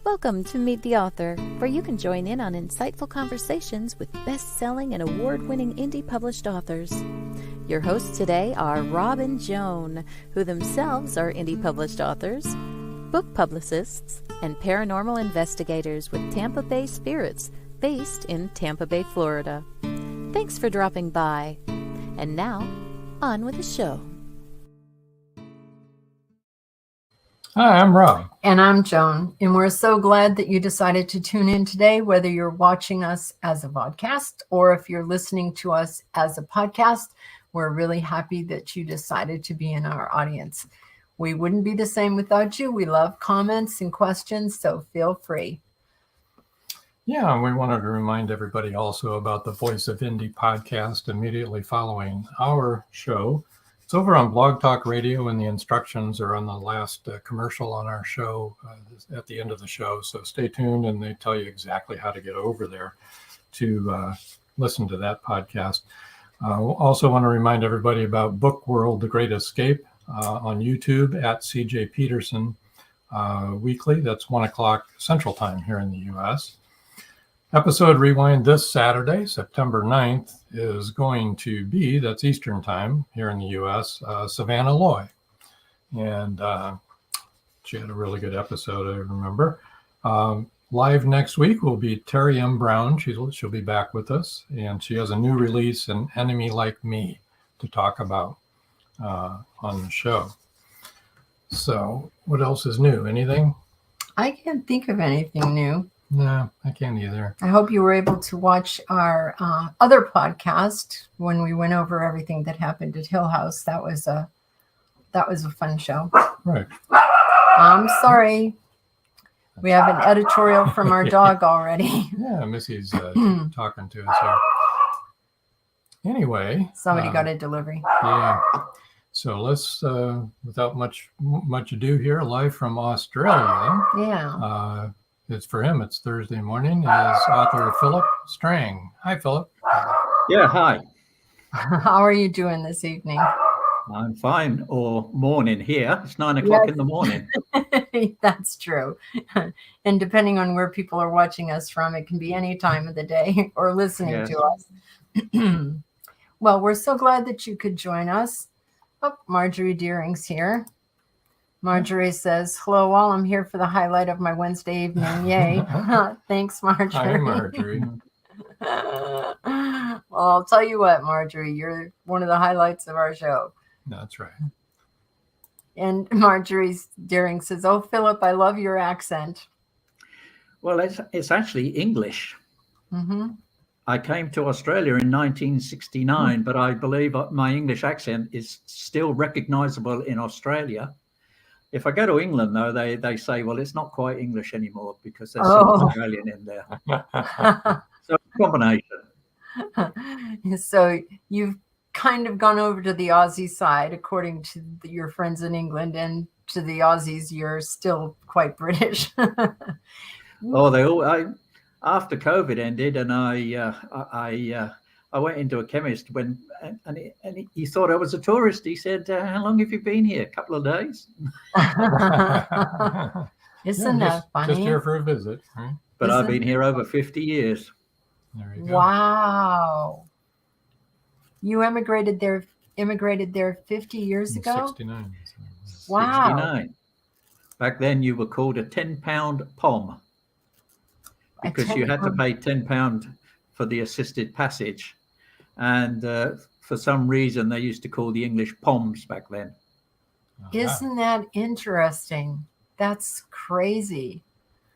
Welcome to Meet the Author, where you can join in on insightful conversations with best-selling and award-winning indie published authors. Your hosts today are Rob and Joan, who themselves are indie published authors, book publicists, and paranormal investigators with Tampa Bay Spirits, based in Tampa Bay, Florida. Thanks for dropping by. And now, on with the show. Hi, I'm Rob. And I'm Joan. And we're so glad that you decided to tune in today, whether you're watching us as a vodcast or if you're listening to us as a podcast. We're really happy that you decided to be in our audience. We wouldn't be the same without you. We love comments and questions, so feel free. Yeah, and we wanted to remind everybody also about the Voice of Indie podcast immediately following our show. It's over on Blog Talk Radio, and the instructions are on the last commercial on our show at the end of the show. So stay tuned, and they tell you exactly how to get over there to listen to that podcast. Also want to remind everybody about Book World, The Great Escape on YouTube at CJ Peterson weekly. That's 1 o'clock Central Time here in the U.S. Episode Rewind this Saturday, September 9th, is going to be, that's Eastern Time here in the U.S., Savannah Loy. And she had a really good episode, I remember. Live next week will be Terry M. Brown. She'll be back with us. And she has a new release, An Enemy Like Me, to talk about on the show. So what else is new? Anything? I can't think of anything new. No, I can't either. I hope you were able to watch our other podcast when we went over everything that happened at Hill House. That was a fun show. Right. I'm sorry. We have an editorial from our dog already. Yeah, Missy's talking to us here. Anyway. Somebody got a delivery. Yeah. So let's, without much ado here, live from Australia. Yeah. It's for him. It's Thursday morning. Is author Phillip Strang. Hi, Phillip. Yeah, hi. How are you doing this evening? I'm fine, or morning here. It's 9 o'clock in the morning. That's true. And depending on where people are watching us from, it can be any time of the day or listening to us. Well, we're so glad that you could join us. Oh, Marjorie Deering's here. Marjorie says, hello all, I'm here for the highlight of my Wednesday evening. Yay. Thanks, Marjorie. Hi, Marjorie. Well, I'll tell you what, Marjorie, you're one of the highlights of our show. That's right. And Marjorie Deering says, oh, Phillip, I love your accent. Well, it's actually English. Mm-hmm. I came to Australia in 1969, but I believe my English accent is still recognizable in Australia. If I go to England, though, they say, well, it's not quite English anymore because there's some Australian in there. So a combination. So you've kind of gone over to the Aussie side, according to your friends in England, and to the Aussies, you're still quite British. Oh, after COVID ended, and I went into a chemist and he thought I was a tourist. He said, how long have you been here? A couple of days. Isn't that funny? Just here for a visit. Right? But I've been here over 50 years. There you go. Wow. You immigrated there 50 years ago? 69. Wow. 69. Back then you were called a 10-pound POM because you had to pay £10 for the assisted passage. And for some reason, they used to call the English POMs back then. Isn't that interesting? That's crazy.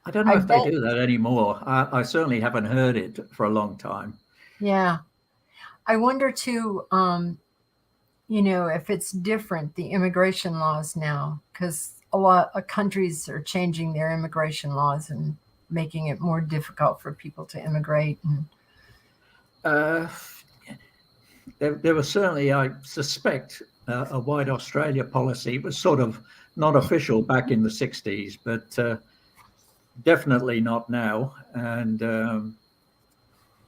I don't know if they do that anymore. I certainly haven't heard it for a long time. Yeah. I wonder, too, if it's different, the immigration laws now, because a lot of countries are changing their immigration laws and making it more difficult for people to immigrate. And there was certainly, I suspect, a White Australia policy. It was sort of not official back in the 60s, but definitely not now. And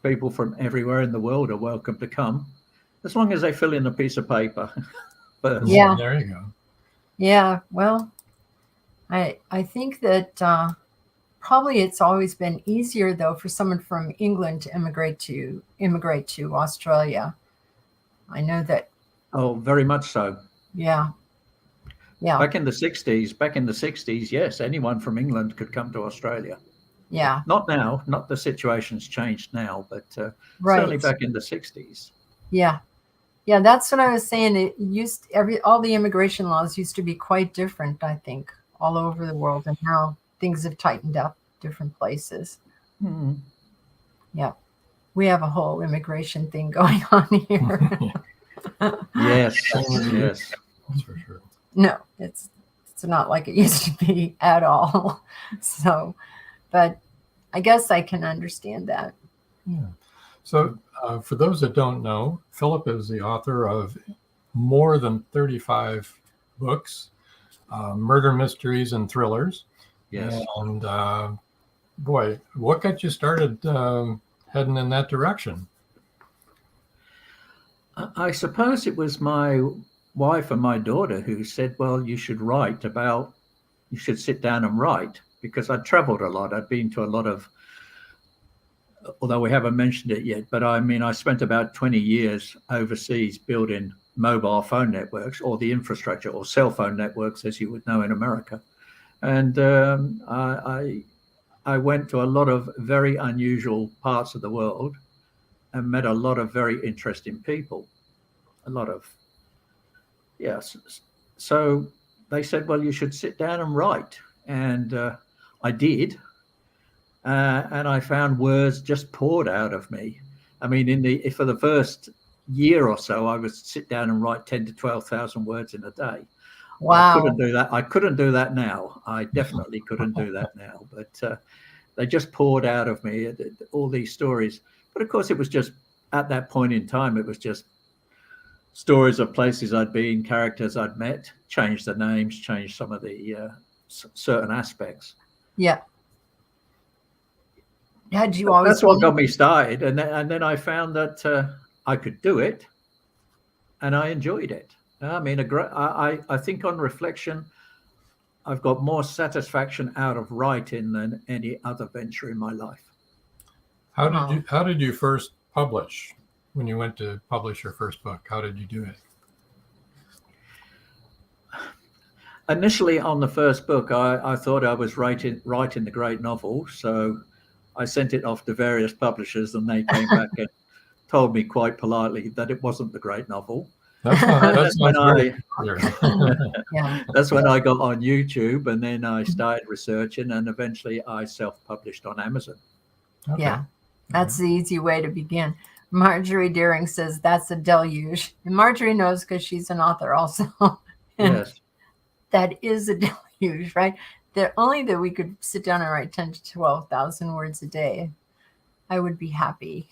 people from everywhere in the world are welcome to come, as long as they fill in a piece of paper. But yeah, there you go. Yeah, well, I think that Probably it's always been easier, though, for someone from England to immigrate to Australia. I know that. Oh, very much so. Yeah. Yeah. Back in the 60s, yes, anyone from England could come to Australia. Yeah. Not now, not the situation's changed now, but Right. certainly back in the 60s. Yeah. Yeah, that's what I was saying. All the immigration laws used to be quite different, I think, all over the world, and now things have tightened up different places. Mm. Yeah. We have a whole immigration thing going on here. Yes, yes. That's for sure. No, it's not like it used to be at all. So, but I guess I can understand that. Yeah. So for those that don't know, Phillip is the author of more than 35 books, murder mysteries and thrillers. Yes. And boy, what got you started heading in that direction? I suppose it was my wife and my daughter who said, well, you should sit down and write, because I'd traveled a lot. I'd been to a lot of, although we haven't mentioned it yet, but I mean, I spent about 20 years overseas building mobile phone networks, or the infrastructure, or cell phone networks, as you would know in America. And I went to a lot of very unusual parts of the world and met a lot of very interesting people. Yes. So they said, well, you should sit down and write. And I did. And I found words just poured out of me. I mean, for the first year or so, I would sit down and write 10 to 12,000 words in a day. Wow. I couldn't do that now. I definitely couldn't do that now. But they just poured out of me, all these stories. But of course, it was just, at that point in time, it was just stories of places I'd been, characters I'd met, changed the names, changed some of the certain aspects. Yeah. Had you always? That's what got me started, and then I found that I could do it, and I enjoyed it. I mean, I think on reflection, I've got more satisfaction out of writing than any other venture in my life. How did you first publish? When you went to publish your first book, how did you do it? Initially, on the first book, I thought I was writing the great novel, so I sent it off to various publishers, and they came back and told me quite politely that it wasn't the great novel. That's when I got on YouTube, and then I started researching, and eventually I self-published on Amazon. Okay. Yeah, that's the easy way to begin. Marjorie Deering says that's a deluge. And Marjorie knows because she's an author also. Yes. That is a deluge, right? Only that we could sit down and write 10 to 12,000 words a day, I would be happy.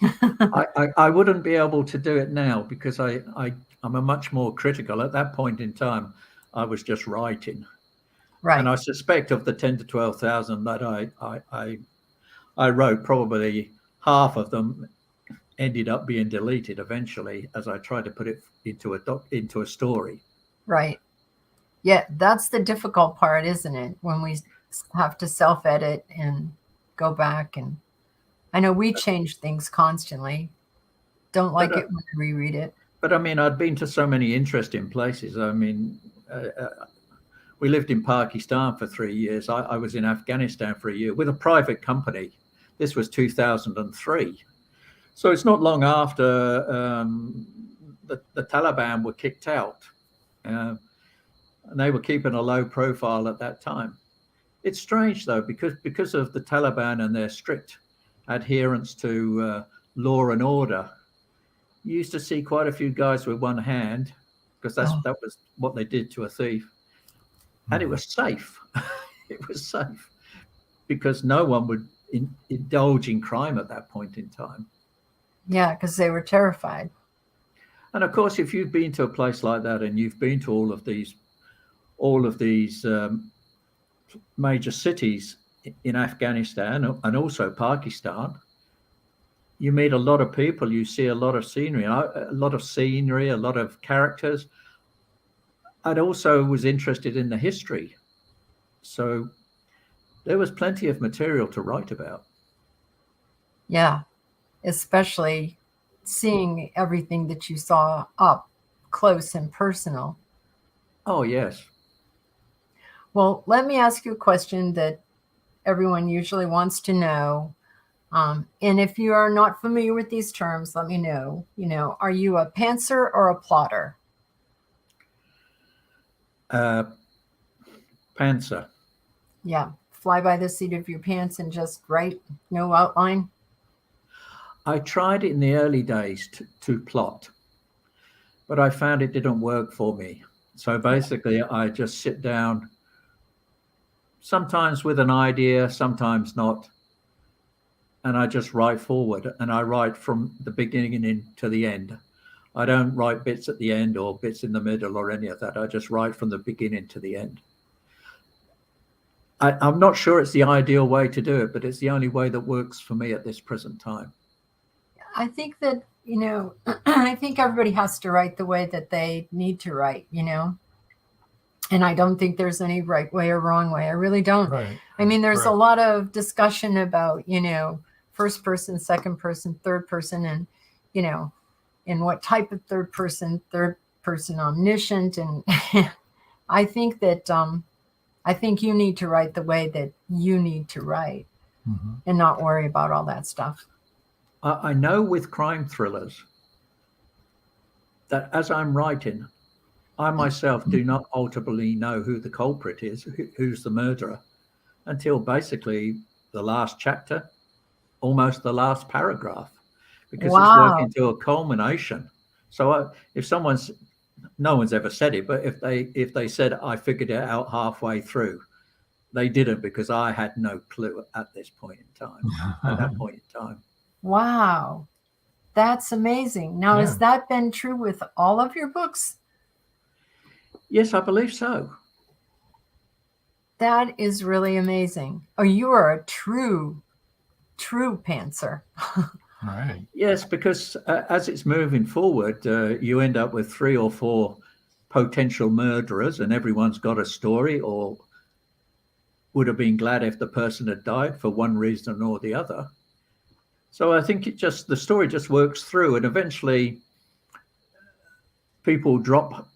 I wouldn't be able to do it now, because I'm a much more critical. At that point in time, I was just writing. Right. And I suspect of the 10 to 12,000 that I wrote, probably half of them ended up being deleted eventually as I tried to put it into a story. Right. Yeah, that's the difficult part, isn't it? When we have to self-edit and go back. And I know we change things constantly. Don't like it when we reread it. But I mean, I'd been to so many interesting places. I mean, we lived in Pakistan for 3 years. I was in Afghanistan for a year with a private company. This was 2003. So it's not long after the Taliban were kicked out. And they were keeping a low profile at that time. It's strange, though, because of the Taliban and their strict adherence to law and order. You used to see quite a few guys with one hand, because that was what they did to a thief. And it was safe. It was safe because no one would indulge in crime at that point in time. Yeah, because they were terrified. And of course, if you've been to a place like that, and you've been to all of these major cities in Afghanistan and also Pakistan, you meet a lot of people, you see a lot of scenery, a lot of characters. I also was interested in the history. So there was plenty of material to write about. Yeah, especially seeing everything that you saw up close and personal. Oh, yes. Well, let me ask you a question that everyone usually wants to know. And if you are not familiar with these terms, let me know. Are you a pantser or a plotter? Pantser. Yeah, fly by the seat of your pants and just write, no outline. I tried in the early days to plot, but I found it didn't work for me. So basically, I just sit down, sometimes with an idea, sometimes not, and I just write forward, and I write from the beginning to the end. I don't write bits at the end or bits in the middle or any of that. I just write from the beginning to the end. I'm not sure it's the ideal way to do it, but it's the only way that works for me at this present time. I think that, I think everybody has to write the way that they need to write, and I don't think there's any right way or wrong way. I really don't. Right. I mean, there's Right. a lot of discussion about, first person, second person, third person, and, and what type of third person omniscient. And I think that, I think you need to write the way that you need to write and not worry about all that stuff. I know with crime thrillers that as I'm writing, I myself do not ultimately know who the culprit is, who's the murderer, until basically the last chapter, almost the last paragraph, because it's working to a culmination. So if no one's ever said it, but if they said I figured it out halfway through, they didn't, because I had no clue at this point in time, at that point in time. Wow. That's amazing. Now, has that been true with all of your books? Yes, I believe so. That is really amazing. Oh, you are a true pantser. Right. Yes, because as it's moving forward, you end up with 3 or 4 potential murderers, and everyone's got a story, or would have been glad if the person had died for one reason or the other. So I think the story just works through, and eventually people drop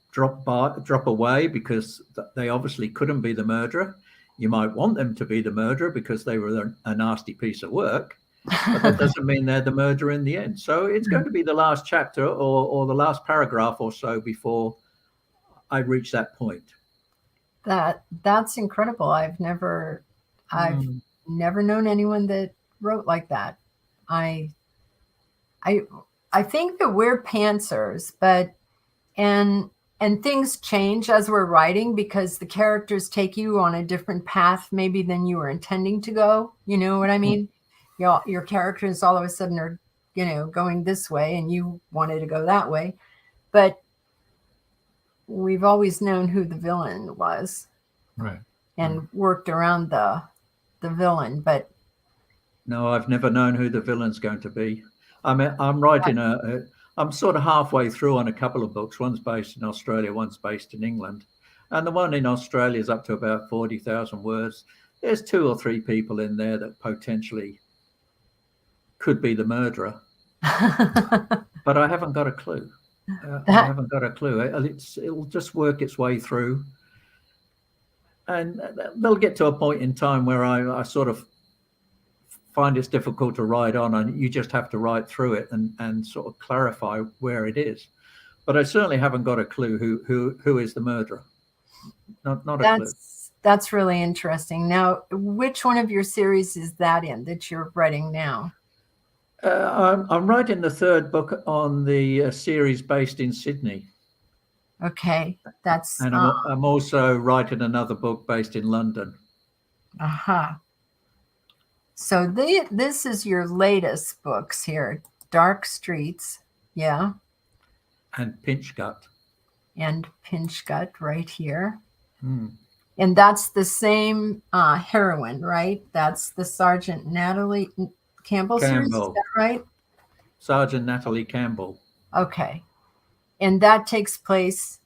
away because they obviously couldn't be the murderer. You might want them to be the murderer because they were a nasty piece of work, but that doesn't mean they're the murderer in the end. So it's going to be the last chapter or the last paragraph or so before I reach that point. That's incredible. I've never known anyone that wrote like that. I think that we're pantsers, but and things change as we're writing because the characters take you on a different path maybe than you were intending to go. You know what I mean? Your characters all of a sudden are, going this way and you wanted to go that way. But we've always known who the villain was. Right. And worked around the villain, but no, I've never known who the villain's going to be. I'm writing I'm sort of halfway through on a couple of books. One's based in Australia, one's based in England. And the one in Australia is up to about 40,000 words. There's 2 or 3 people in there that potentially could be the murderer. But I haven't got a clue. I haven't got a clue. It'll just work its way through. And they'll get to a point in time where I sort of find it's difficult to write on, and you just have to write through it and sort of clarify where it is. But I certainly haven't got a clue who is the murderer. Not a clue. That's really interesting. Now, which one of your series is that in that you're writing now? I'm writing the 3rd book on the series based in Sydney. Okay, that's. And I'm also writing another book based in London. So this is your latest books here, Dark Streets, yeah. And Pinch Gut. And Pinch Gut right here. And that's the same heroine, right? That's the Sergeant Natalie Campbell series, is that right? Sergeant Natalie Campbell. Okay. And that takes place.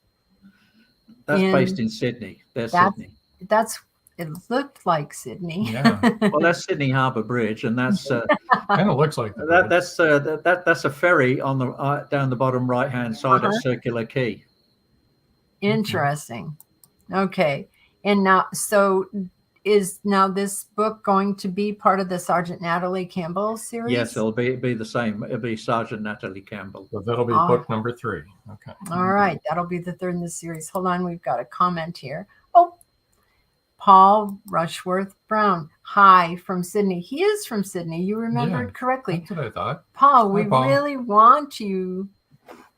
That's based in Sydney. Sydney. That's It looked like Sydney. Yeah. Well, that's Sydney Harbour Bridge, and that's Kind of looks like the bridge. that's a ferry on the down the bottom right-hand side of Circular Quay. Interesting. Okay. And now, so is now this book going to be part of the Sergeant Natalie Campbell series? Yes, it'll be the same. It'll be Sergeant Natalie Campbell. So that'll be book number 3. Okay. All right. That'll be the third in the series. Hold on. We've got a comment here. Oh, Paul Rushworth Brown. Hi from Sydney. He is from Sydney. You remembered correctly. That's what I thought. Paul, Hi, we Paul. really want you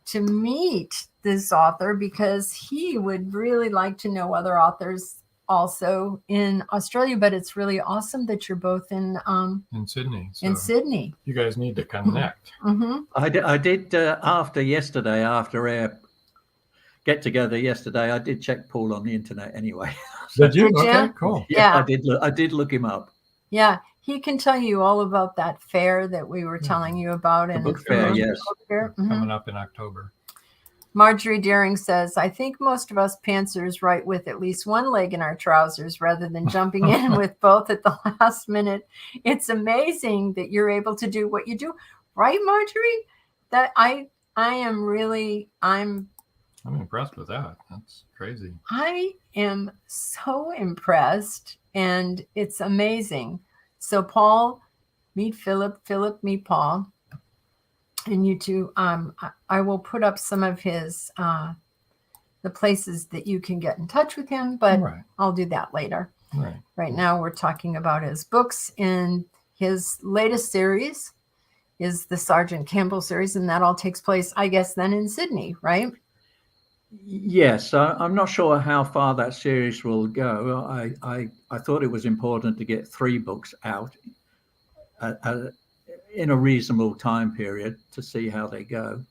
to meet this author because he would really like to know other authors also in Australia, but it's really awesome that you're both in Sydney. So in Sydney. you guys need to connect. Mm-hmm. I did after our get together yesterday. I did check Paul on the internet anyway. Did you? Did you? Okay, cool. Yeah. I did look him up. Yeah, he can tell you all about that fair that we were telling you about. The And book fair, yes. Coming up in October. Marjorie Daring says, I think most of us pantsers write with at least one leg in our trousers rather than jumping in with both at the last minute. It's amazing that you're able to do what you do. Right, Marjorie? That I'm impressed with that. That's crazy. I am so impressed, and it's amazing. So Paul, meet Philip, meet Paul. And you two, I will put up some of his, the places that you can get in touch with him, but I'll do that later. Right now, we're talking about his books, and his latest series is the Sergeant Campbell series, and that all takes place, I guess, then in Sydney, right? Yes, I'm not sure how far that series will go. I thought it was important to get 3 books out in a reasonable time period to see how they go.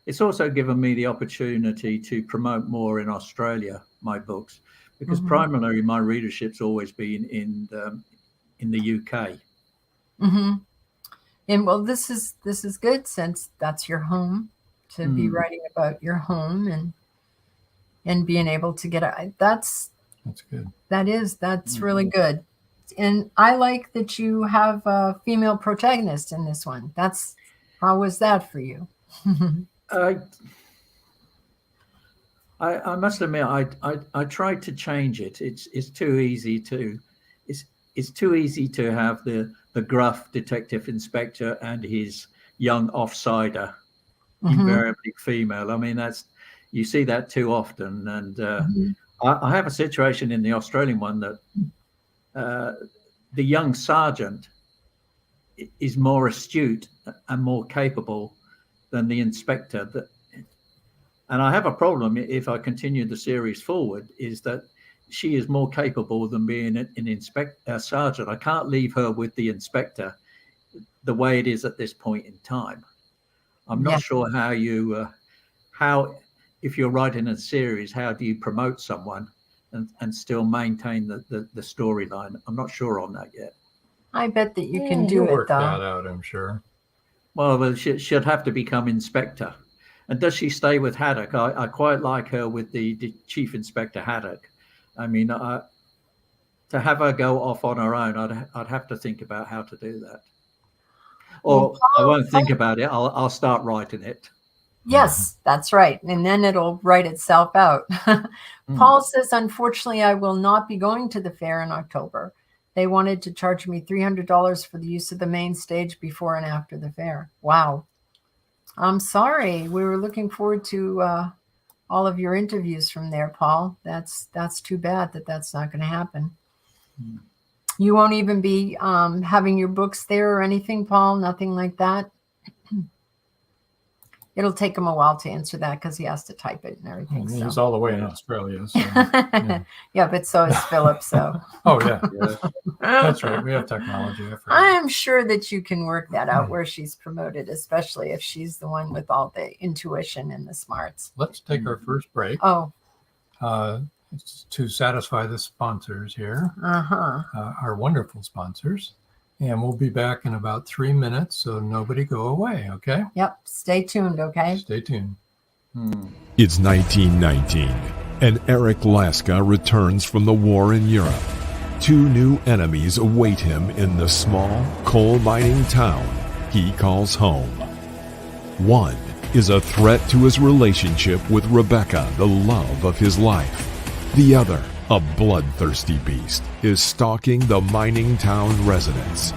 It's also given me the opportunity to promote more in Australia, my books, because primarily my readership's always been in the UK. Mm-hmm. And well, this is good since that's your home, to be writing about your home and being able to get that's good. That's really good. And I like that you have a female protagonist in this one. How was that for you? I must admit, I tried to change it. It's too easy to have the gruff detective inspector and his young offsider, invariably female. I mean, you see that too often. And I have a situation in the Australian one that the young sergeant is more astute and more capable than the inspector. And I have a problem if I continue the series forward, is that she is more capable than being a sergeant. I can't leave her with the inspector the way it is at this point in time. I'm not sure how if you're writing a series, how do you promote someone and still maintain the storyline? I'm not sure on that yet. I bet that you can do it, work though. that out, I'm sure. Well, she'd have to become inspector. And does she stay with Haddock? I quite like her with the Chief Inspector Haddock. I mean, to have her go off on her own, I'd have to think about how to do that. Or I won't think about it. I'll start writing it. Yes, that's right. And then it'll write itself out. Paul says, unfortunately, I will not be going to the fair in October. They wanted to charge me $300 for the use of the main stage before and after the fair. Wow. I'm sorry. We were looking forward to all of your interviews from there, Paul. That's too bad that's not going to happen. You won't even be having your books there or anything, Paul? Nothing like that? It'll take him a while to answer that because he has to type it and everything. He's all the way in Australia. So, yeah, but so is Philip. So. Oh, yeah. That's right. We have technology. I'm sure that you can work that out where she's promoted, especially if she's the one with all the intuition and the smarts. Let's take our first break. Oh. To satisfy the sponsors here, our wonderful sponsors. And we'll be back in about 3 minutes, so nobody go away, okay? Yep. Stay tuned, okay? Stay tuned. It's 1919, and Eric Laska returns from the war in Europe. 2 new enemies await him in the small coal mining town he calls home. One is a threat to his relationship with Rebecca, the love of his life. The other, a bloodthirsty beast, is stalking the mining town residents.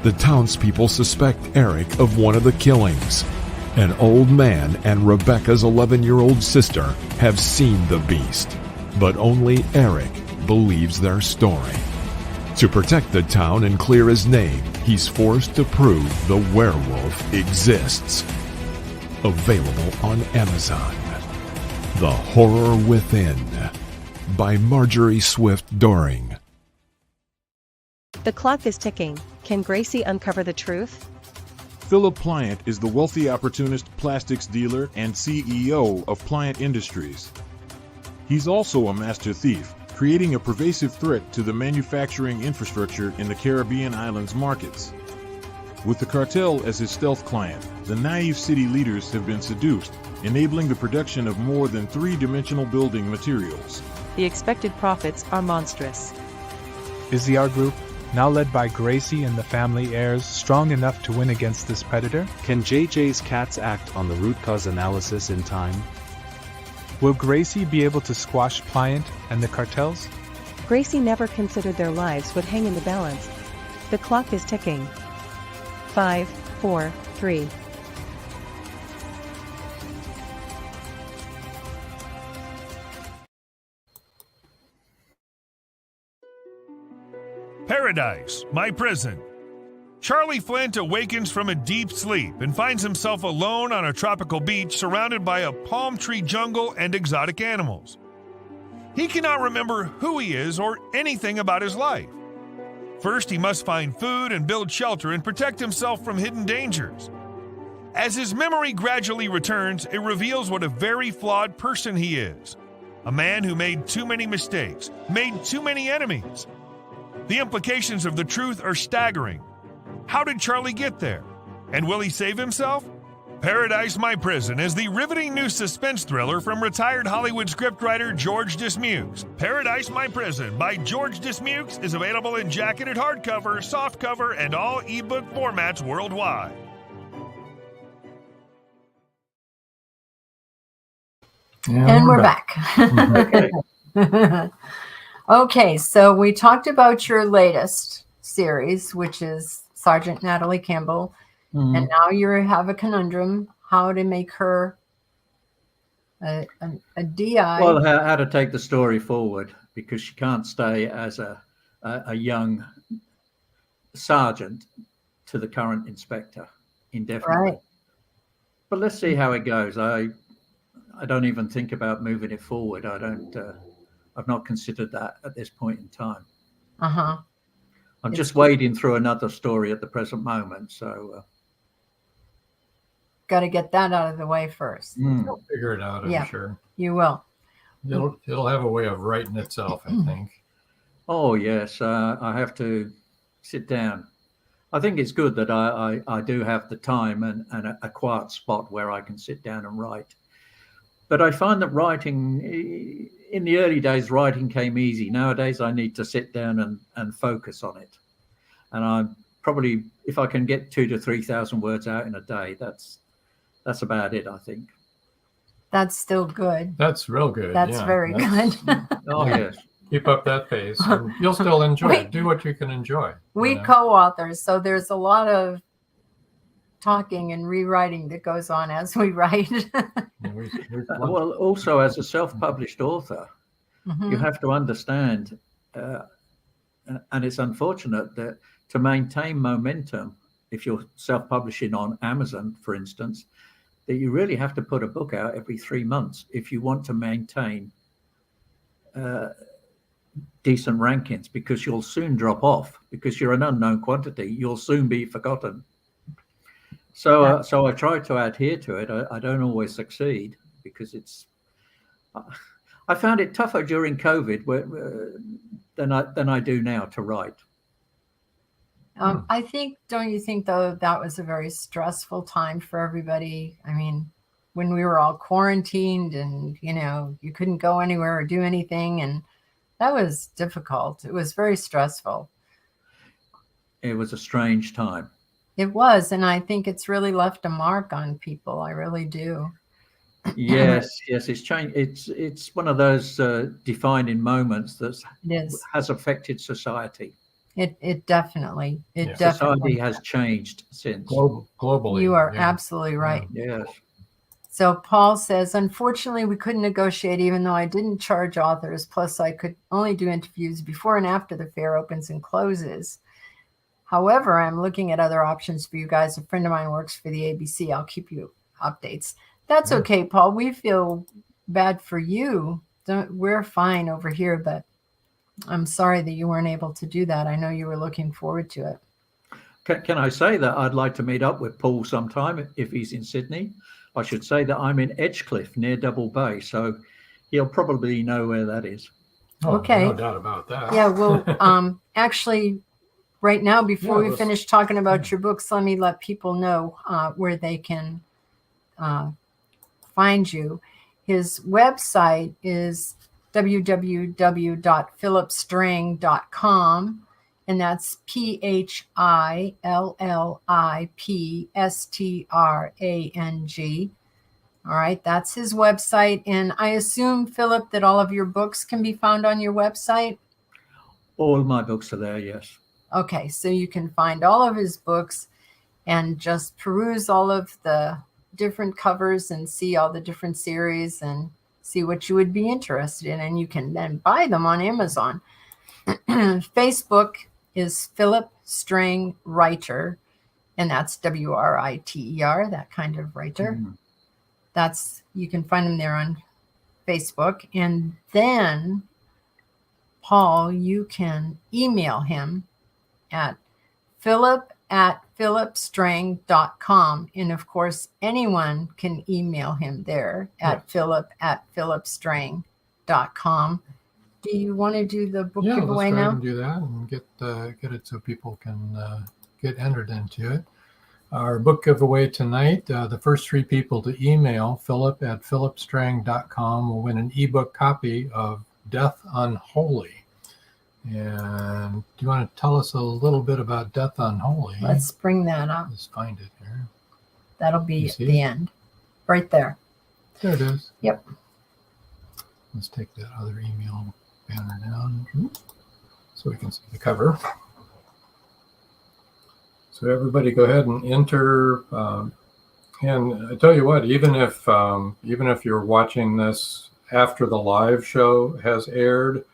The townspeople suspect Eric of one of the killings. An old man and Rebecca's 11-year-old sister have seen the beast, but only Eric believes their story. To protect the town and clear his name, he's forced to prove the werewolf exists. Available on Amazon. The Horror Within by Marjorie Swift Doring. The clock is ticking. Can Gracie uncover the truth? Phillip Pliant is the wealthy opportunist plastics dealer and CEO of Pliant Industries. He's also a master thief, creating a pervasive threat to the manufacturing infrastructure in the Caribbean islands markets. With the cartel as his stealth client, the naive city leaders have been seduced, enabling the production of more than 3-dimensional building materials. The expected profits are monstrous. Is the art group, now led by Gracie and the family heirs, strong enough to win against this predator? Can JJ's cats act on the root cause analysis in time? Will Gracie be able to squash Pliant and the cartels? Gracie never considered their lives would hang in the balance. The clock is ticking. 5, 4, 3. Paradise, my prison. Charlie Flint awakens from a deep sleep and finds himself alone on a tropical beach surrounded by a palm tree jungle and exotic animals. He cannot remember who he is or anything about his life. First, he must find food and build shelter and protect himself from hidden dangers. As his memory gradually returns, it reveals what a very flawed person he is. A man who made too many mistakes, made too many enemies. The implications of the truth are staggering. How did Charlie get there? And will he save himself? Paradise, My Prison is the riveting new suspense thriller from retired Hollywood scriptwriter George Dismukes. Paradise, My Prison by George Dismukes is available in jacketed hardcover, softcover, and all ebook formats worldwide. And we're back. Okay. Okay, so we talked about your latest series, which is Sergeant Natalie Campbell. And now you have a conundrum, how to make her a DI. Well, how to take the story forward, because she can't stay as a young sergeant to the current inspector indefinitely. Right. But let's see how it goes. I don't even think about moving it forward. I've not considered that at this point in time. I'm just wading through another story at the present moment, so got to get that out of the way first. You'll figure it out, I'm sure. You will. It'll have a way of writing itself, I think. Oh yes, I have to sit down. I think it's good that I do have the time and a quiet spot where I can sit down and write. But I find that writing, in the early days, writing came easy. Nowadays, I need to sit down and focus on it. And I'm probably, if I can get 2,000 to 3,000 words out in a day, that's about it, I think. That's still good. That's real good. That's very good. Oh, yes. Keep up that pace. And you'll still enjoy it. Do what you can enjoy. We co-authors, so there's a lot of talking and rewriting that goes on as we write. Well, also as a self-published author, you have to understand, and it's unfortunate that to maintain momentum, if you're self-publishing on Amazon, for instance, that you really have to put a book out every 3 months if you want to maintain decent rankings, because you'll soon drop off because you're an unknown quantity. You'll soon be forgotten. So I try to adhere to it. I don't always succeed because I found it tougher during COVID than I do now to write. I think, don't you think, though, that was a very stressful time for everybody? I mean, when we were all quarantined and, you couldn't go anywhere or do anything. And That was difficult. It was very stressful. It was a strange time. It was, and I think it's really left a mark on people. I really do. Yes, it's changed. It's one of those defining moments that has affected society. It definitely, Society has changed since. Globally. You are absolutely right. Yes. So Paul says, unfortunately, we couldn't negotiate, even though I didn't charge authors. Plus, I could only do interviews before and after the fair opens and closes. However, I'm looking at other options for you guys. A friend of mine works for the ABC. I'll keep you updates. That's okay, Paul. We feel bad for you. We're fine over here, but I'm sorry that you weren't able to do that. I know you were looking forward to it. Can I say that I'd like to meet up with Paul sometime if he's in Sydney? I should say that I'm in Edgecliff near Double Bay, so he'll probably know where that is. Oh, okay. No doubt about that. Yeah, well, actually, right now, before we finish talking about your books, let me let people know where they can find you. His website is www.phillipstrang.com, and that's PhillipStrang. All right, that's his website. And I assume, Phillip, that all of your books can be found on your website? All my books are there, yes. Okay, so you can find all of his books and just peruse all of the different covers and see all the different series and see what you would be interested in. And you can then buy them on Amazon. Facebook is Phillip Strang Writer, and that's WRITER, that kind of writer. You can find him there on Facebook. And then, Paul, you can email him at phillip@phillipstrang.com. And of course, anyone can email him there at phillip@phillipstrang.com. Do you want to do the book giveaway now? Yeah, let's go ahead and do that and get it so people can get entered into it. Our book giveaway tonight, the first 3 people to email phillip@phillipstrang.com will win an ebook copy of Death Unholy. And do you want to tell us a little bit about Death Unholy? Let's bring that up. Let's find it here. That'll be at the end. Right there. There it is. Yep. Let's take that other email banner down so we can see the cover. So everybody go ahead and enter. And I tell you what, even if you're watching this after the live show has aired,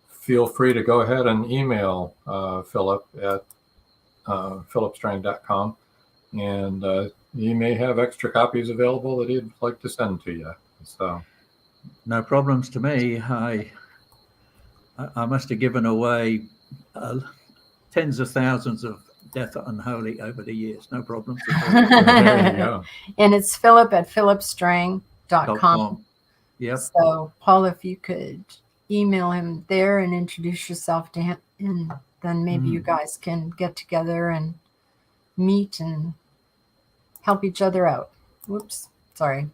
feel free to go ahead and email Phillip at phillipstrang.com, and he may have extra copies available that he'd like to send to you. So, no problems to me. I must have given away tens of thousands of Death Unholy over the years. No problems. There you go. And it's phillip@phillipstrang.com. Yep. So, Paul, if you could email him there and introduce yourself to him, and then maybe you guys can get together and meet and help each other out. Whoops, sorry.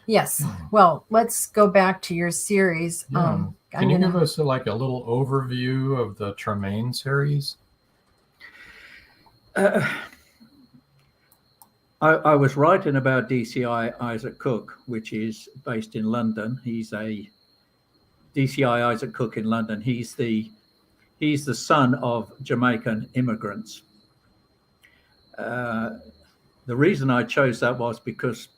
Yes, well, let's go back to your series. Can you give us like a little overview of the Tremaine series? I was writing about DCI Isaac Cook, which is based in London. He's a DCI Isaac Cook in London. He's the son of Jamaican immigrants. The reason I chose that was because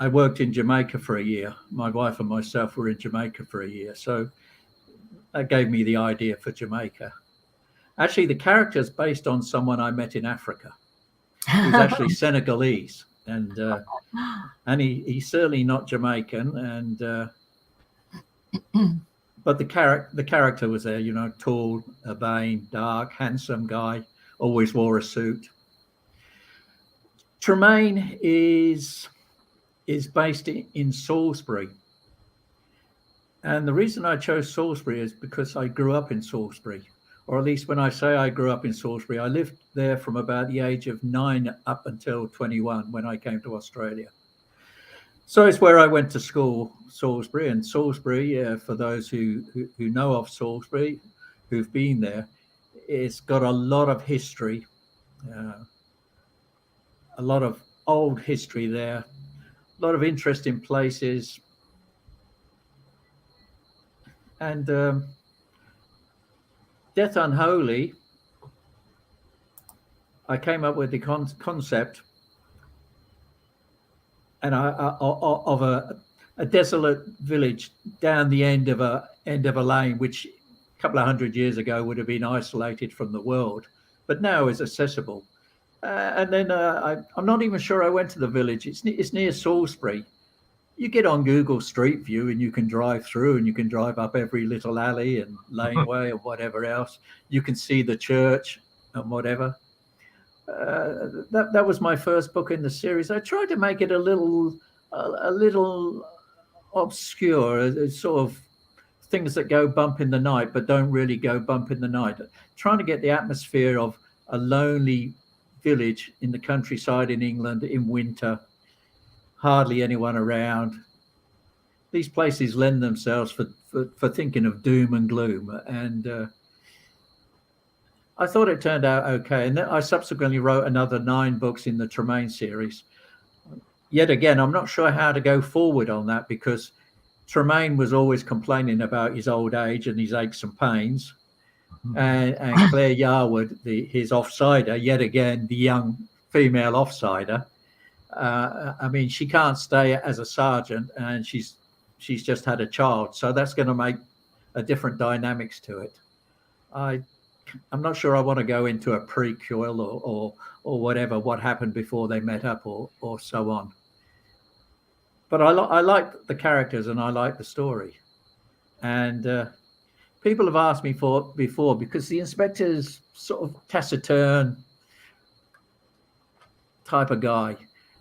I worked in Jamaica for a year. My wife and myself were in Jamaica for a year. So that gave me the idea for Jamaica. Actually, the character is based on someone I met in Africa. He's actually Senegalese, and he's certainly not Jamaican. And but the character was there, tall, urbane, dark, handsome guy, always wore a suit. Tremaine is based in Salisbury. And the reason I chose Salisbury is because I grew up in Salisbury. Or at least when I say I grew up in Salisbury, I lived there from about the age of 9 up until 21 when I came to Australia. So it's where I went to school, Salisbury. And Salisbury, for those who know of Salisbury, who've been there, it's got a lot of history, a lot of old history there, a lot of interesting places. And Death Unholy, I came up with the concept and of a desolate village down the end of a lane, which a couple of 100 years ago would have been isolated from the world, but now is accessible. And then I'm not even sure I went to the village. It's near Salisbury. You get on Google Street View and you can drive through, and you can drive up every little alley and laneway and whatever else. You can see the church and whatever. That was my first book in the series. I tried to make it a little obscure, sort of things that go bump in the night but don't really go bump in the night. Trying to get the atmosphere of a lonely village in the countryside in England in winter, hardly anyone around. These places lend themselves for thinking of doom and gloom, and I thought it turned out okay. And then I subsequently wrote another 9 books in the Tremaine series. Yet again, I'm not sure how to go forward on that, because Tremaine was always complaining about his old age and his aches and pains. And Claire Yarwood, his offsider, yet again, the young female offsider. I mean, she can't stay as a sergeant, and she's just had a child. So that's going to make a different dynamics to it. I'm not sure I want to go into a prequel or whatever, what happened before they met up or so on. But I like the characters and I like the story. And people have asked me before, because the inspector's sort of taciturn type of guy.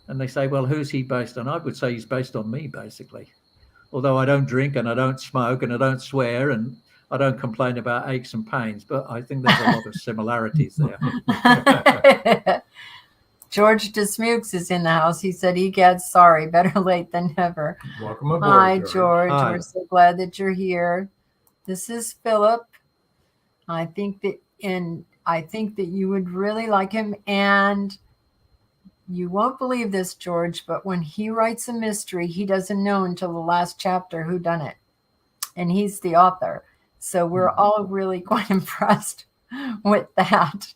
And they say, well, who's he based on? I would say he's based on me, basically. Although I don't drink and I don't smoke and I don't swear and I don't complain about aches and pains, but I think there's a lot of similarities there. George Dismukes is in the house. He said, "Egad, sorry, better late than never." Welcome aboard, Hi, George. Hi. We're so glad that you're here. This is Philip. I think that you would really like him, and you won't believe this, George, but when he writes a mystery, he doesn't know until the last chapter who done it, and he's the author. So we're all really quite impressed with that,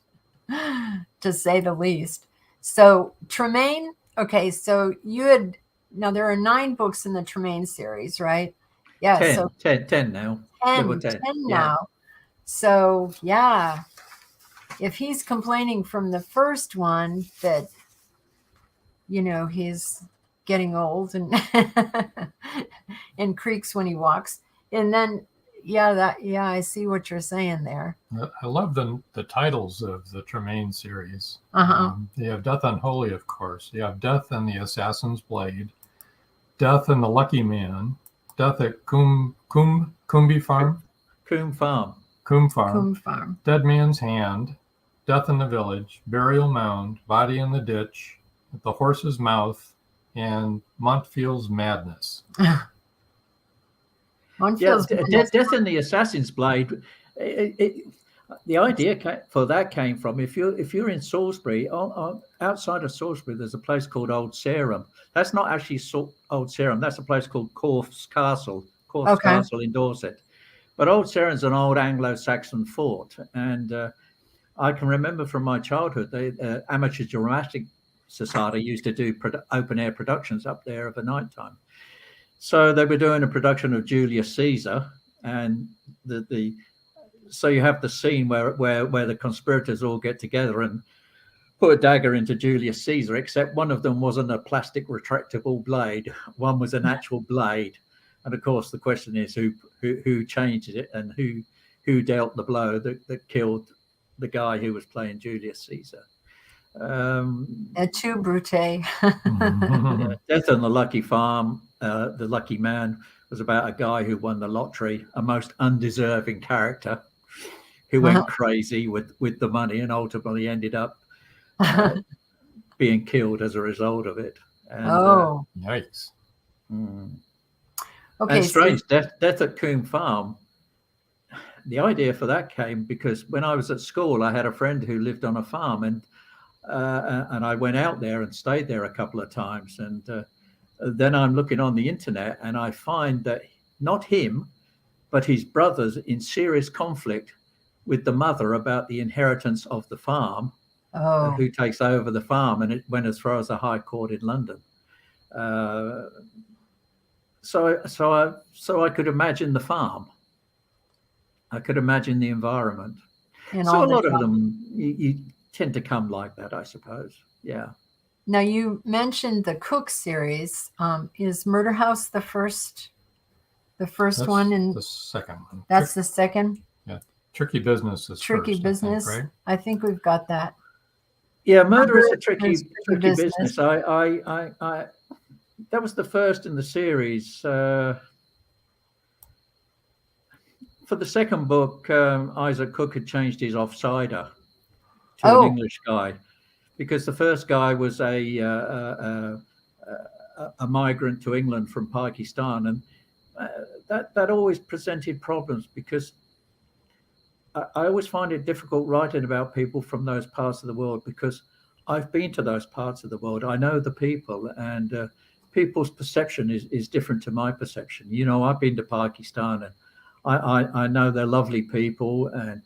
to say the least. So Tremaine, okay, so now there are 9 books in the Tremaine series, right? Yeah. 10, so 10 now. 10 now. So yeah, if he's complaining from the first one that, he's getting old and and creaks when he walks, and then I see what you're saying there. I love the titles of the Tremaine series. You have Death Unholy, of course. You have Death and the Assassin's Blade, Death and the Lucky Man, Death at Coombe Farm, Dead Man's Hand, Death in the Village, Burial Mound, Body in the Ditch, The Horse's Mouth, and Montfield's Madness. Death in the Assassin's Blade. The idea for that came from, if you're in Salisbury, outside of Salisbury, there's a place called Old Sarum. That's not actually Old Sarum. That's a place called Corf's Castle in Dorset. But Old Sarum's an old Anglo-Saxon fort, and I can remember from my childhood, the Amateur Dramatic Society used to do open air productions up there of a night time. So they were doing a production of Julius Caesar, and so you have the scene where the conspirators all get together and put a dagger into Julius Caesar, except one of them wasn't a plastic retractable blade. One was an actual blade. And of course, the question is who changed it and who dealt the blow that killed the guy who was playing Julius Caesar. Tu Brute. Death on the Lucky Farm, The Lucky Man, was about a guy who won the lottery, a most undeserving character who went crazy with the money and ultimately ended up being killed as a result of it. And, yikes. Okay. And strange, Death at Coombe Farm. The idea for that came because when I was at school, I had a friend who lived on a farm, and I went out there and stayed there a couple of times. And then I'm looking on the internet, and I find that not him, but his brother's in serious conflict with the mother about the inheritance of the farm, who takes over the farm, and it went as far as the High Court in London. So I could imagine the farm. I could imagine the environment. So a lot of them, you tend to come like that, I suppose. Yeah. Now, you mentioned the Cook series. Is Murder House the first one? And the second one. That's the second? Yeah. Tricky Business is Tricky first, Business. I think, right? I think we've got that. Yeah, Murder is a tricky business. I that was the first in the series. For the second book, Isaac Cook had changed his offsider to an English guy, because the first guy was a migrant to England from Pakistan, and that always presented problems, because I always find it difficult writing about people from those parts of the world, because I've been to those parts of the world. I know the people, and people's perception is different to my perception. You know, I've been to Pakistan, and I know they're lovely people, and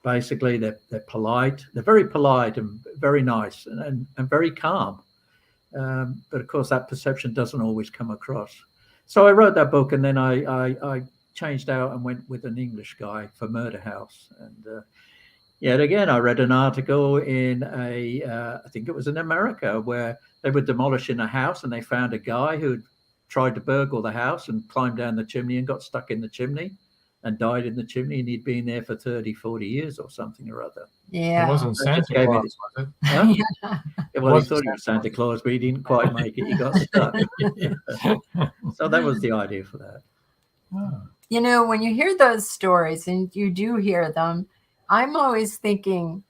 basically they're polite. They're very polite and very nice and very calm. But of course, that perception doesn't always come across. So I wrote that book, and then I changed out and went with an English guy for Murder House. And yet again, I read an article in I think it was in America, where they were demolishing a house, and they found a guy who had tried to burgle the house and climbed down the chimney and got stuck in the chimney and died in the chimney, and he'd been there for 30, 40 years or something or other. Yeah. It wasn't Santa Claus, was it? Huh? Well, he thought he was Santa Claus, but he didn't quite make it. He got stuck. So that was the idea for that. Oh. You know, when you hear those stories, and you do hear them, I'm always thinking,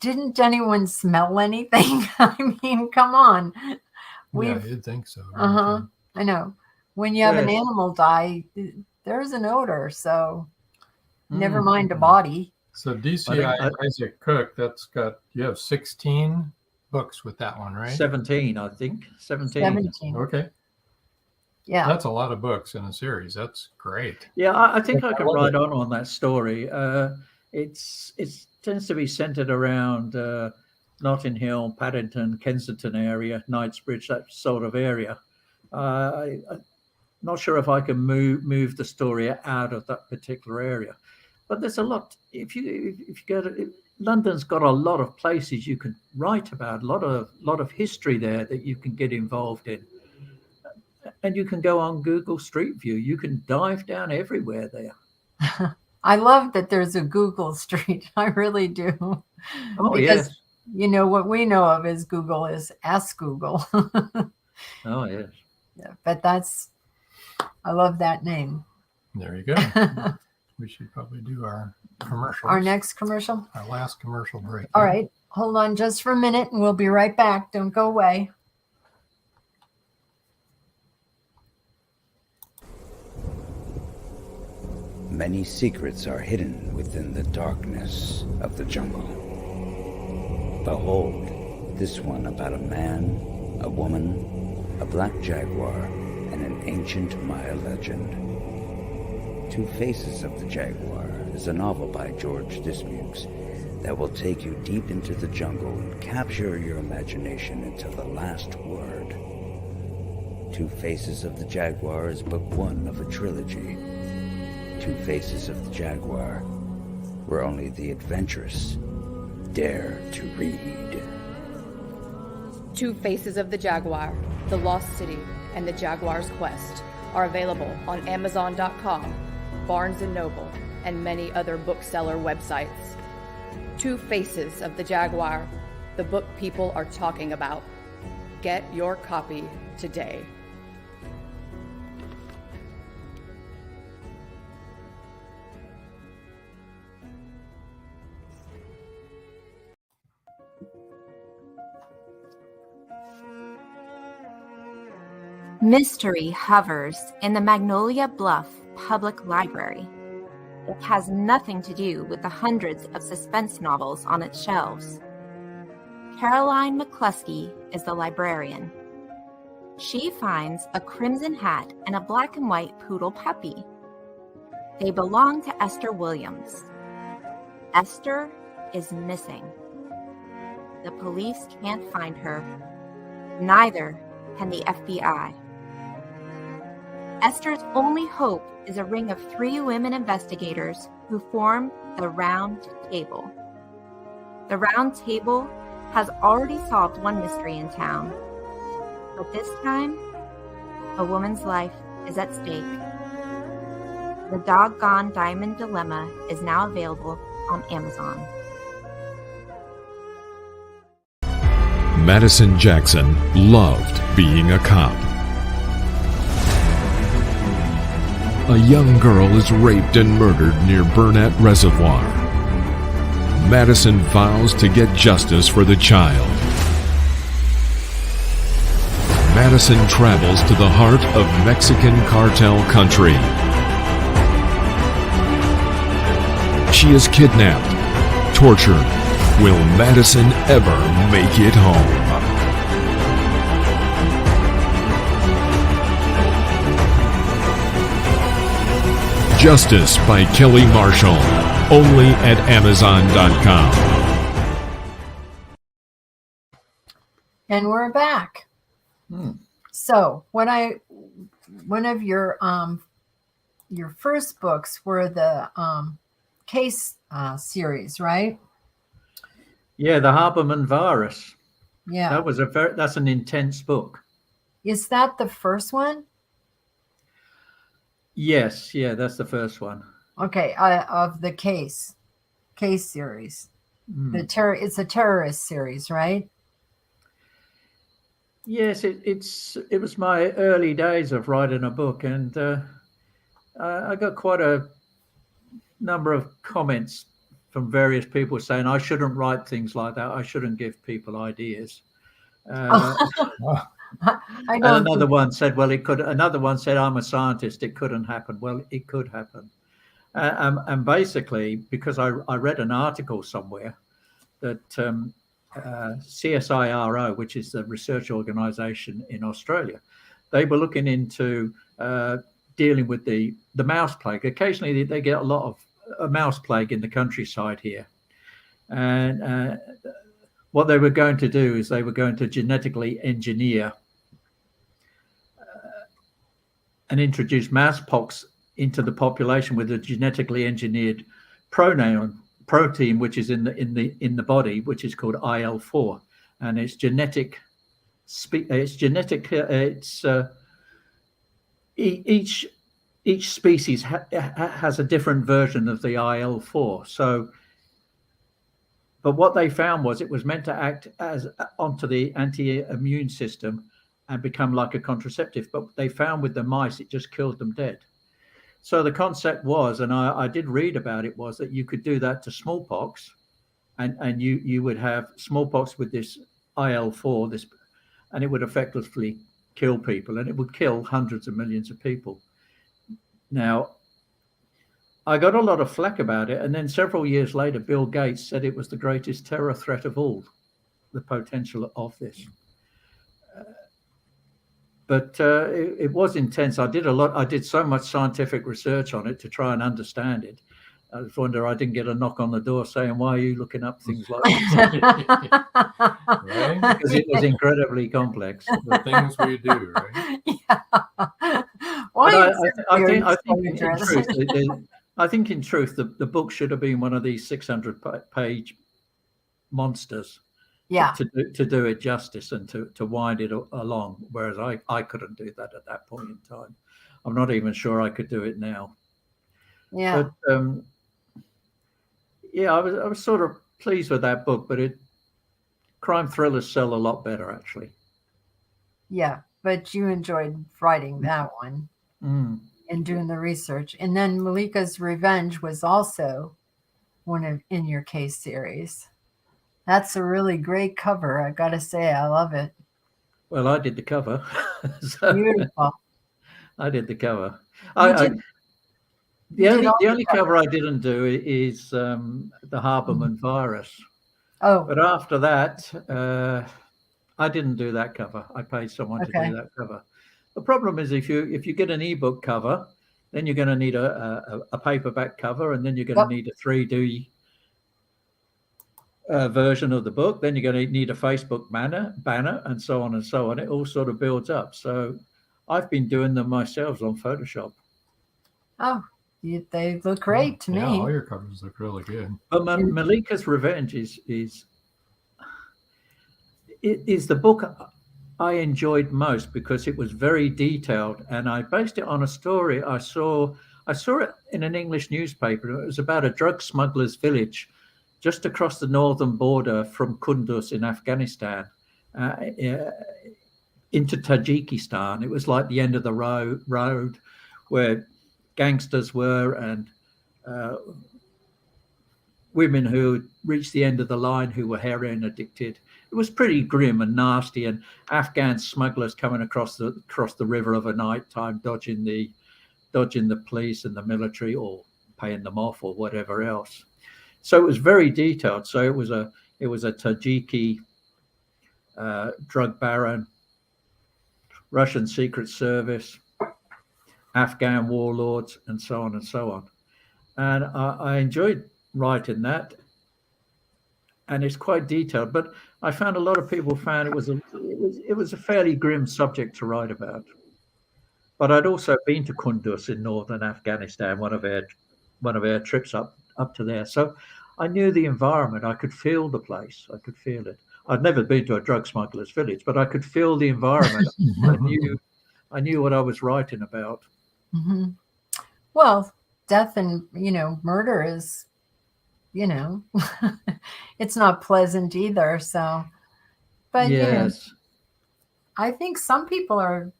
didn't anyone smell anything? I mean, come on. Yeah, you'd think so. I know. When you have an animal die, there's an odor, so never mind a body. So DCI Isaac Cook, you have 16 books with that one, right? 17, I think. 17. Okay. Yeah. That's a lot of books in a series. That's great. Yeah, I think I could write on that story. It tends to be centered around Notting Hill, Paddington, Kensington area, Knightsbridge, that sort of area. I'm not sure if I can move the story out of that particular area, but there's a lot. If you go to London's got a lot of places you can write about, a lot of history there that you can get involved in, and you can go on Google Street View. You can dive down everywhere there. I love that there's a Google Street. I really do. Oh, because, yes. you know, what we know of as Google is Ask Google. Oh, yes. Yeah, but I love that name. There you go. We should probably do our commercial. Our next commercial? Our last commercial break. All right. Hold on just for a minute, and we'll be right back. Don't go away. Many secrets are hidden within the darkness of the jungle. Behold, this one about a man, a woman, a black jaguar, and an ancient Maya legend. Two Faces of the Jaguar is a novel by George Dismukes that will take you deep into the jungle and capture your imagination until the last word. Two Faces of the Jaguar is book one of a trilogy. Two Faces of the Jaguar, where only the adventurous dare to read. Two Faces of the Jaguar, The Lost City, and The Jaguar's Quest are available on Amazon.com, Barnes & Noble, and many other bookseller websites. Two Faces of the Jaguar, the book people are talking about. Get your copy today. Mystery hovers in the Magnolia Bluff Public Library. It has nothing to do with the hundreds of suspense novels on its shelves. Caroline McCluskey is the librarian. She finds a crimson hat and a black and white poodle puppy. They belong to Esther Williams. Esther is missing. The police can't find her. Neither can the FBI. Esther's only hope is a ring of 3 women investigators who form the Round Table. The Round Table has already solved one mystery in town, but this time, a woman's life is at stake. The Doggone Diamond Dilemma is now available on Amazon. Madison Jackson loved being a cop. A young girl is raped and murdered near Burnett Reservoir. Madison vows to get justice for the child. Madison travels to the heart of Mexican cartel country. She is kidnapped, tortured. Will Madison ever make it home? Justice by Kelly Marshall, only at Amazon.com. And we're back. So one of your first books were the case series, right? Yeah, the Haberman virus. Yeah, that's an intense book. Is that the first one? Yes, yeah, that's the first one. Okay, of the case series. It's a terrorist series, right? Yes, it was my early days of writing a book, and I got quite a number of comments from various people saying I shouldn't write things like that. I shouldn't give people ideas. And another one said, well, it could. Another one said, I'm a scientist. It couldn't happen. Well, it could happen. And basically, because I read an article somewhere that CSIRO, which is the research organization in Australia, they were looking into dealing with the mouse plague. Occasionally, they get a lot of a mouse plague in the countryside here. And what they were going to do is they were going to genetically engineer and introduce mousepox into the population with a genetically engineered protein, which is in the body, which is called IL-4, and it's genetic. Each species has a different version of the IL-4. So, but what they found was it was meant to act as onto the anti-immune system and become like a contraceptive. But they found with the mice, it just killed them dead. So the concept was, and I did read about it, was that you could do that to smallpox, and you would have smallpox with this IL-4, and it would effectively kill people, and it would kill hundreds of millions of people. Now, I got a lot of flack about it, and then several years later, Bill Gates said it was the greatest terror threat of all, the potential of this. But it was intense. I did so much scientific research on it to try and understand it. I was wondering I didn't get a knock on the door saying, why are you looking up things like this? Right? Because it was incredibly complex. The things we do, right? Yeah. I think in truth, the book should have been one of these 600-page monsters. Yeah. To do it justice and to wind it along, whereas I couldn't do that at that point in time. I'm not even sure I could do it now. Yeah. But yeah, I was sort of pleased with that book, but crime thrillers sell a lot better, actually. Yeah, but you enjoyed writing that one and doing the research. And then Malika's Revenge was also in your case series. That's a really great cover. I got to say, I love it. Well, I did the cover. So Beautiful. I did the cover. You The did only cover I didn't do is the Haberman virus. Oh, But after that, I didn't do that cover. I paid someone to okay. do that cover. The problem is if you get an ebook cover, then you're going to need a paperback cover, and then you're going to need a 3D version of the book. Then you're going to need a Facebook banner, and so on and so on. It all sort of builds up. So I've been doing them myself on Photoshop. Oh, they look great to me. Yeah, all your covers look really good. But Malika's Revenge is the book I enjoyed most because it was very detailed, and I based it on a story I saw it in an English newspaper. It was about a drug smuggler's village just across the northern border from Kunduz in Afghanistan into Tajikistan. It was like the end of the road where gangsters were, and women who reached the end of the line who were heroin addicted. It was pretty grim and nasty, and Afghan smugglers coming across the river of a night time, dodging the police and the military, or paying them off, or whatever else. So it was very detailed. So it was a Tajiki drug baron, Russian Secret Service, Afghan warlords, and so on and so on. And I enjoyed writing that, and it's quite detailed. But I found a lot of people found it was a fairly grim subject to write about. But I'd also been to Kunduz in northern Afghanistan, one of our trips up to there. So I knew the environment. I could feel the place. I could feel it. I'd never been to a drug smuggler's village, but I could feel the environment. I knew what I was writing about. Mm-hmm. Well, death and murder is, it's not pleasant either. So, but yes, I think some people are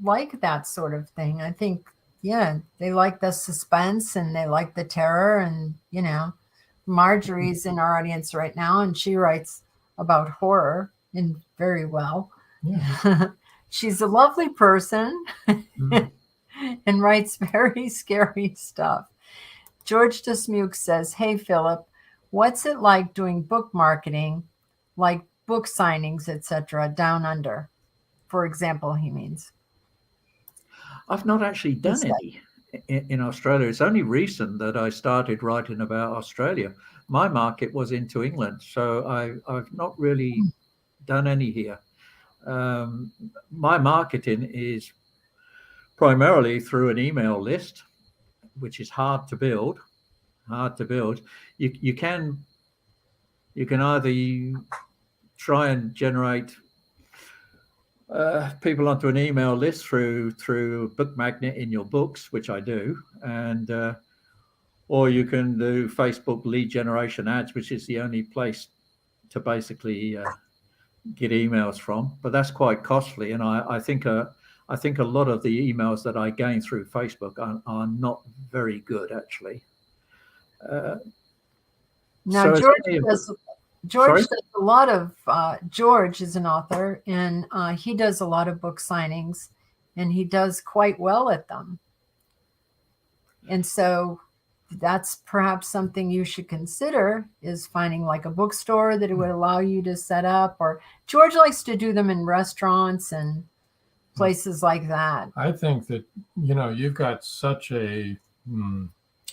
like that sort of thing. I think, they like the suspense and they like the terror. And Marjorie's in our audience right now, and she writes about horror and very well. Yeah. She's a lovely person. And writes very scary stuff. George Dismuke says, "Hey, Philip, what's it like doing book marketing, like book signings, etc., down under?" For example, he means. I've not actually done any in Australia. It's only recent that I started writing about Australia. My market was into England, so I've not really done any here. My marketing is primarily through an email list, which is hard to build. You can either try and generate people onto an email list through Book Magnet in your books, which I do, and or you can do Facebook lead generation ads, which is the only place to basically get emails from. But that's quite costly, and I think a lot of the emails that I gain through Facebook are not very good, actually. Now, so George does a lot of, George is an author, and he does a lot of book signings, and he does quite well at them. And so that's perhaps something you should consider, is finding like a bookstore that it would allow you to set up. Or George likes to do them in restaurants and places like that. I think that, you've got such a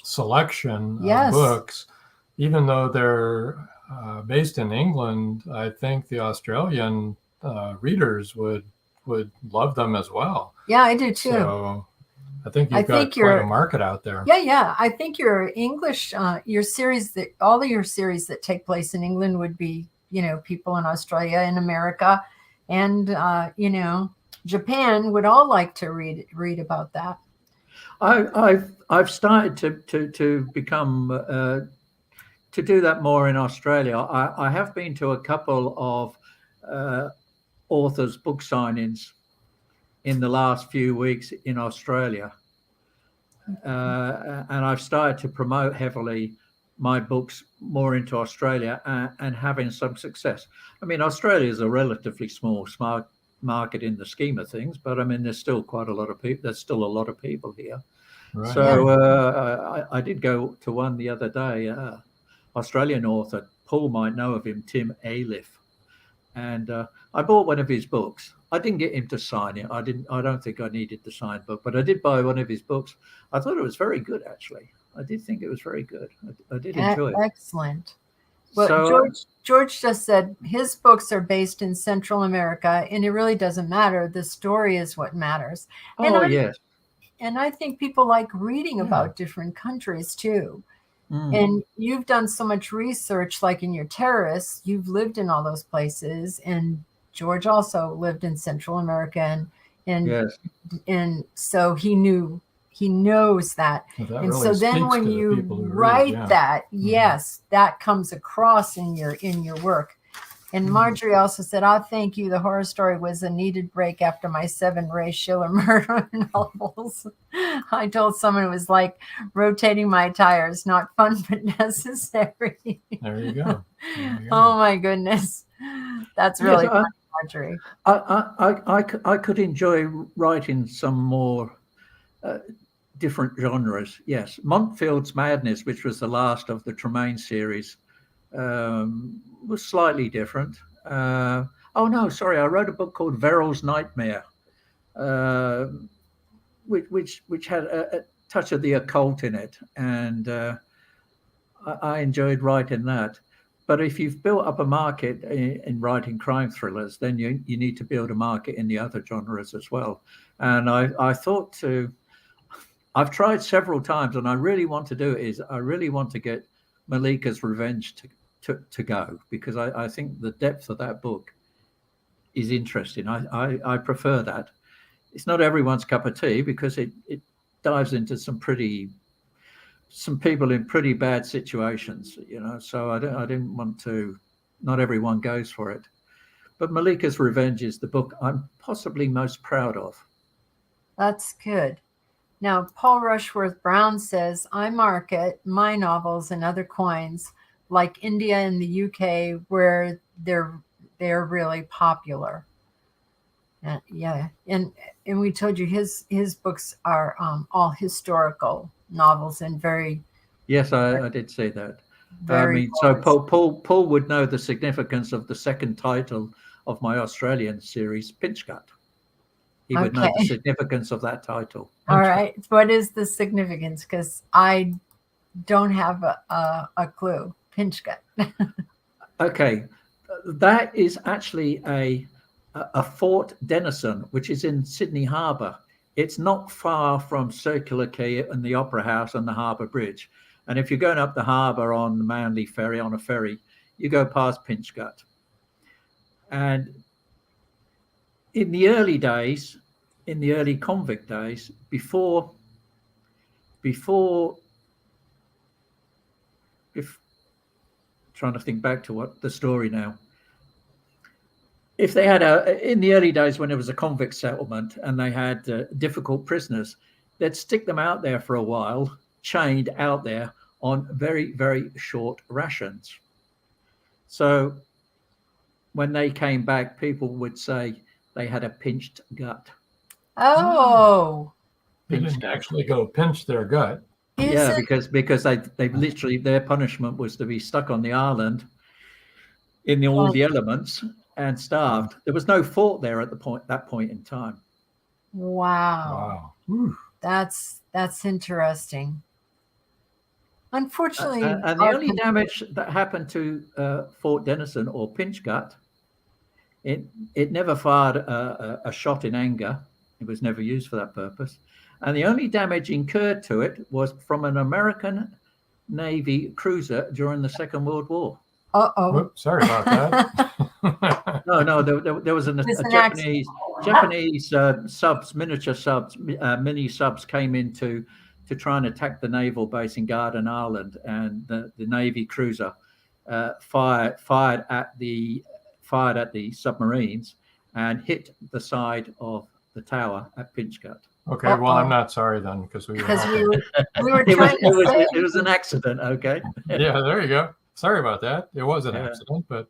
selection Yes. of books, even though they're based in England. I think the Australian readers would love them as well. Yeah, I do too. So I think you've got quite a market out there. Yeah. I think your English, your series, all of your series that take place in England would be, people in Australia and America, and Japan would all like to read about that. I've started to become to do that more in Australia. I have been to a couple of authors' book signings in the last few weeks in Australia, and I've started to promote heavily my books more into Australia and having some success. I mean, Australia is a relatively small market in the scheme of things, but I mean, there's still quite a lot of people. There's still a lot of people here. Right. So I did go to one the other day, Australian author. Paul might know of him, Tim Ailiff, and I bought one of his books. I didn't get him to sign it. I don't think I needed the signed book, but I did buy one of his books. I thought it was very good, actually. I did think it was very good. I did enjoy it. Excellent. Well, So, George just said his books are based in Central America, and it really doesn't matter. The story is what matters. yes. And I think people like reading about different countries too. Mm. And you've done so much research, like in your terrorists, you've lived in all those places. And George also lived in Central America. And so he knows that. Well, and really so then speaks when to the you people who write read, that, yes, that comes across in your work. And Marjorie also said, thank you. The horror story was a needed break after my 7 Ray Schiller murder novels. I told someone it was like rotating my tires, not fun, but necessary. There you go. Oh, my goodness. That's really fun, Marjorie. I could enjoy writing some more different genres. Yes. Montfield's Madness, which was the last of the Tremaine series, was slightly different. I wrote a book called Verrill's Nightmare, which had a touch of the occult in it, and I enjoyed writing that. But if you've built up a market in writing crime thrillers, then you need to build a market in the other genres as well. And I've tried several times, and I really want to do it. I really want to get Malika's Revenge to go, because I think the depth of that book is interesting. I prefer that. It's not everyone's cup of tea, because it dives into some people in pretty bad situations, so I didn't want to. Not everyone goes for it, but Malika's Revenge is the book I'm possibly most proud of. That's good. Now, Paul Rushworth Brown says, I market my novels and other coins like India and the UK, where they're really popular. And we told you his books are all historical novels and very. Yes, I did say that. Very so Paul would know the significance of the second title of my Australian series, Pinch Gut. He would know the significance of that title. All right. What is the significance? Because I don't have a clue. Pinch Gut. Okay. That is actually a Fort Denison, which is in Sydney Harbour. It's not far from Circular Quay and the Opera House and the Harbour Bridge. And if you're going up the harbour on the Manly Ferry, on a ferry, you go past Pinch Gut. And in the early days, in the early convict days, before trying to think back to what the story now. If they had in the early days when it was a convict settlement and they had difficult prisoners, they'd stick them out there for a while, chained out there on very, very short rations. So when they came back, people would say they had a pinched gut. Oh. They didn't actually go pinch their gut. Because they literally, their punishment was to be stuck on the island in all the elements and starved. There was no fort there at that point in time. Wow. That's interesting. Unfortunately, and the only damage that happened to Fort Denison or Pinch Gut, it never fired a shot in anger. It was never used for that purpose. And the only damage incurred to it was from an American Navy cruiser during the Second World War. Whoops, sorry about that. No, there was a Japanese subs, miniature subs, mini subs came in to try and attack the naval base in Garden Island, and the Navy cruiser fired at the submarines and hit the side of the tower at Pinch Gut. Okay, well, I'm not sorry then, because we were trying to say it was an accident. Okay. Yeah, there you go. Sorry about that. It was an accident, but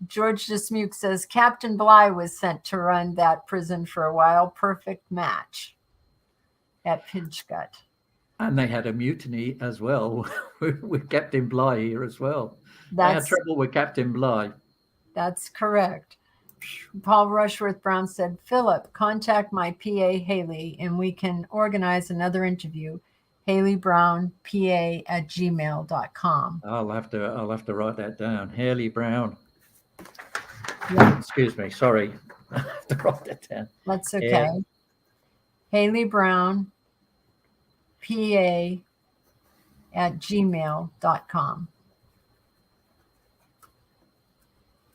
George Dismuke says Captain Bligh was sent to run that prison for a while. Perfect match at Pidgegut. And they had a mutiny as well with Captain Bligh here as well. They had trouble with Captain Bligh. That's correct. Paul Rushworth Brown said, Philip, contact my PA Haley and we can organize another interview. HaleyBrownPA@gmail.com. I'll have to write that down. Haley Brown. Yeah. Excuse me. Sorry. I have to write that down. That's okay. Haley Brown PA@gmail.com.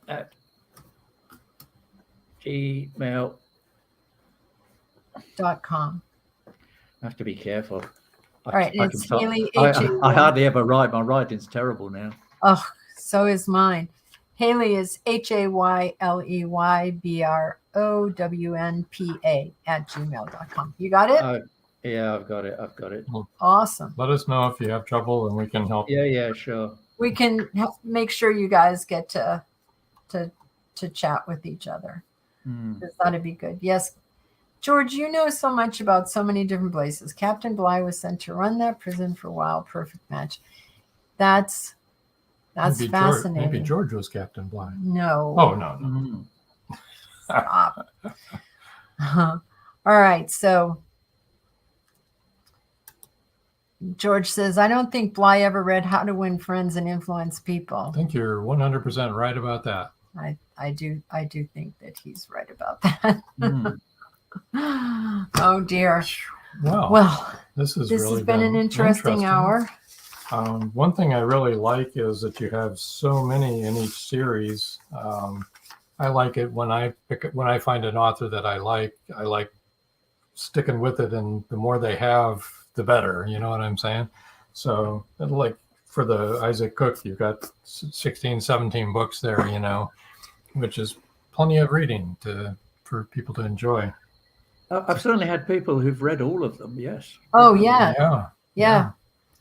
At gmail.com. I have to be careful. All right, it's Haley. I hardly ever write. My writing's terrible now. Oh, so is mine. Haley is HAYLEYBROWNPA@gmail.com. You got it? Yeah, I've got it. Awesome. Let us know if you have trouble and we can help. Yeah, sure. We can make sure you guys get to chat with each other. That'd be good. Yes. George, you know so much about so many different places. Captain Bligh was sent to run that prison for a while. Perfect match. That's fascinating. Maybe George was Captain Bligh. No. Oh, no. Stop. All right. So George says, I don't think Bligh ever read How to Win Friends and Influence People. I think you're 100% right about that. I do think that he's right about that. Oh dear. Well, this has been an interesting hour. One thing I really like is that you have so many in each series. I like it when I find an author that I like sticking with it, and the more they have, the better. You know what I'm saying? So, like for the Isaac Cook, you've got 16, 17 books there, which is plenty of reading for people to enjoy. I've certainly had people who've read all of them. Yes. Oh yeah.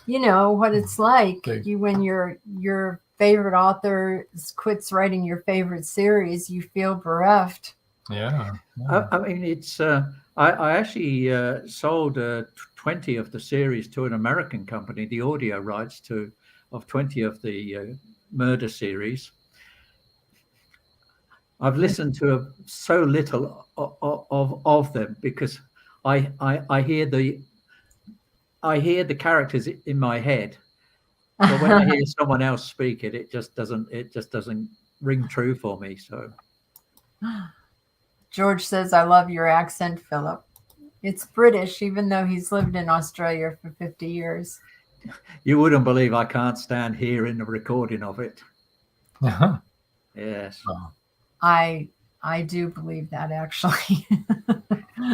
You know what it's like. When your favorite author quits writing your favorite series, you feel bereft. Yeah. I mean, it's. I actually sold 20 of the series to an American company, the audio rights of 20 of the murder series. I've listened to so little of them because I hear the characters in my head, but when I hear someone else speak it just doesn't ring true for me. So George says, I love your accent, Philip. It's British, even though he's lived in Australia for 50 years. You wouldn't believe I can't stand hearing the recording of it. Uh-huh. Yes. Oh. I do believe that, actually.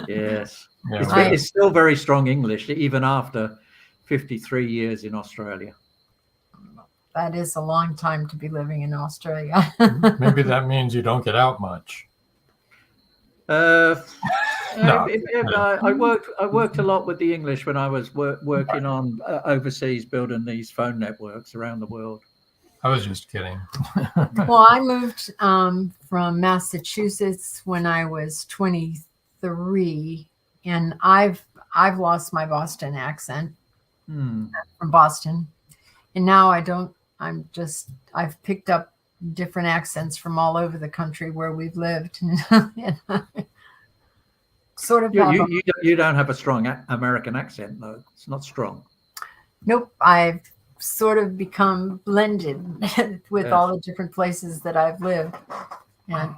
Yes. Yeah, it's still very strong English, even after 53 years in Australia. That is a long time to be living in Australia. Maybe that means you don't get out much. I worked a lot with the English when I was working on overseas, building these phone networks around the world. I was just kidding. Well, I moved from Massachusetts when I was 23, and I've lost my Boston accent from Boston, and now I don't. I've picked up different accents from all over the country where we've lived. Sort of. You don't have a strong American accent, though. It's not strong. Nope. I've sort of become blended with all the different places that I've lived. And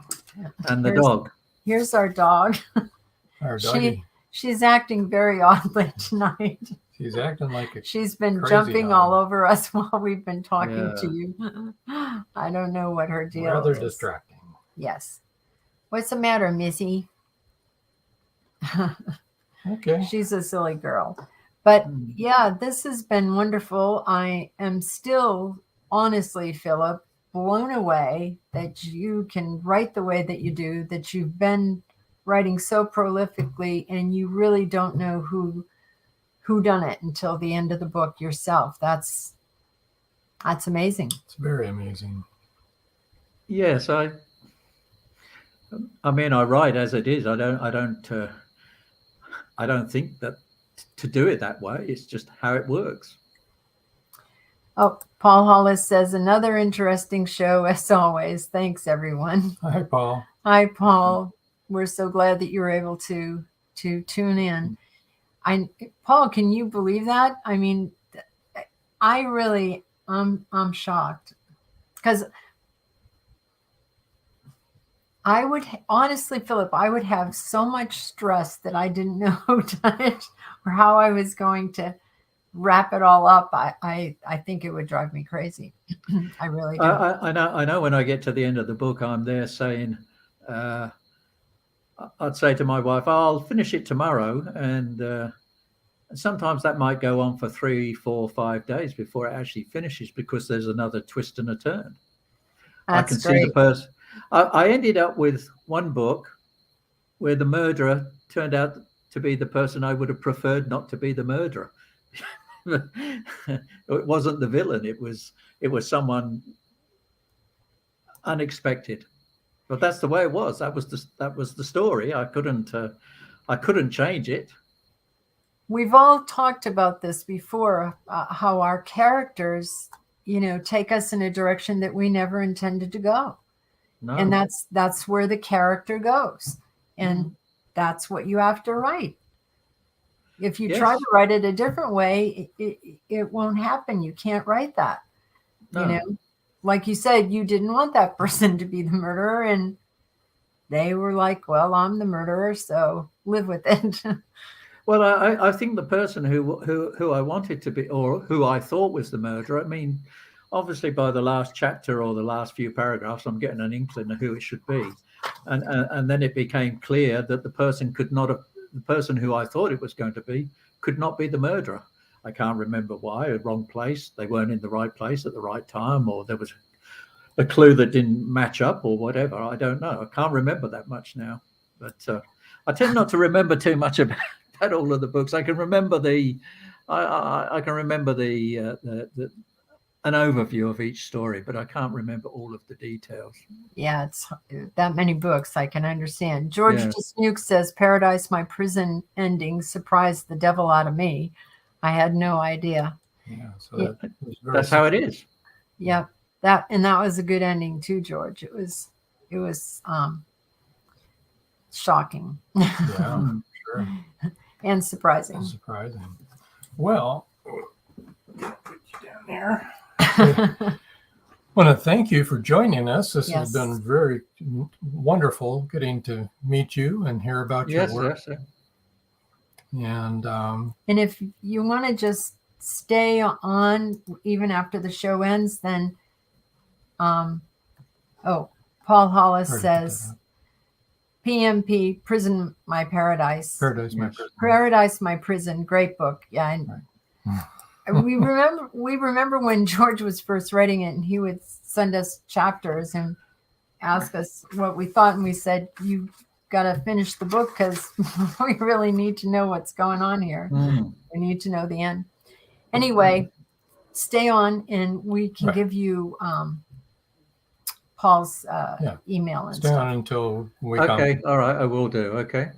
the dog. Here's our dog. Our doggy. She's acting very oddly tonight. She's acting like she's been jumping all over us while we've been talking to you. I don't know what her deal is. Rather distracting. Yes. What's the matter, Missy? Okay. She's a silly girl. But yeah, this has been wonderful. I am still, honestly, Philip, blown away that you can write the way that you do, that you've been writing so prolifically, and you really don't know who done it until the end of the book yourself. That's amazing. It's very amazing. Yes, I mean, I write as it is. I don't think that to do it that way. It's just how it works. Oh, Paul Hollis says, another interesting show as always. Thanks, everyone. Hi, Paul. Hi, Paul. We're so glad that you were able to tune in. Paul, can you believe that? I mean, I really, I'm shocked, because I would honestly, Philip, I would have so much stress that I didn't know who done it or how I was going to wrap it all up. I think it would drive me crazy. I really do. I know when I get to the end of the book, I'm there saying, I'd say to my wife, I'll finish it tomorrow. And sometimes that might go on for 3, 4, 5 days before it actually finishes, because there's another twist and a turn. That's I can great. see the person. I ended up with one book where the murderer turned out to be the person I would have preferred not to be the murderer. It wasn't the villain. It was someone unexpected. But that's the way it was. That was the story. I couldn't change it. We've all talked about this before, how our characters, take us in a direction that we never intended to go. No. And that's where the character goes. And that's what you have to write. If you try to write it a different way, it won't happen. You can't write that. No. Like you said, you didn't want that person to be the murderer, and they were like, well, I'm the murderer, so live with it. Well, I think the person who I wanted to be, or who I thought was the murderer, I mean, obviously by the last chapter or the last few paragraphs, I'm getting an inkling of who it should be. And then it became clear that the person who I thought it was going to be could not be the murderer. I can't remember why. A wrong place. They weren't in the right place at the right time, or there was a clue that didn't match up, or whatever. I don't know. I can't remember that much now. But I tend not to remember too much about all of the books. I can remember I can remember an overview of each story, but I can't remember all of the details. Yeah, it's that many books. I can understand. George Dismuke says, Paradise, my prison ending surprised the devil out of me. I had no idea. Yeah, so that's how it is. Yep. That was a good ending too, George. It was shocking. Yeah, sure. And surprising. Well, put you down there. I want to thank you for joining us. This has been very wonderful getting to meet you and hear about your work. Yes. And if you want to just stay on even after the show ends, then Paul Hollis says, PMP, Prison My Paradise. Paradise My Prison. Great book. Yeah. And we remember when George was first writing it, and he would send us chapters and ask us what we thought, and we said, you got to finish the book because we really need to know what's going on here. We need to know the end. Anyway, stay on, and we can give you Paul's email and stay stuff. on until we Okay, come. all right, I will do. Okay.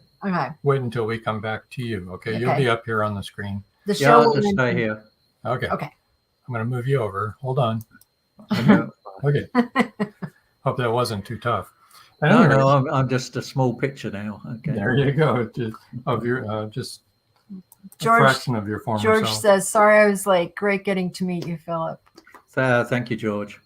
Wait until we come back to you. Okay, you'll be up here on the screen. The show I'll just stay here. Okay. Okay. I'm going to move you over. Hold on. Okay. Hope that wasn't too tough. No, I'm just a small picture now. Okay. There you go. Of your just George, a fraction of your former George self. says, sorry I was late. Great getting to meet you, Philip. Thank you, George.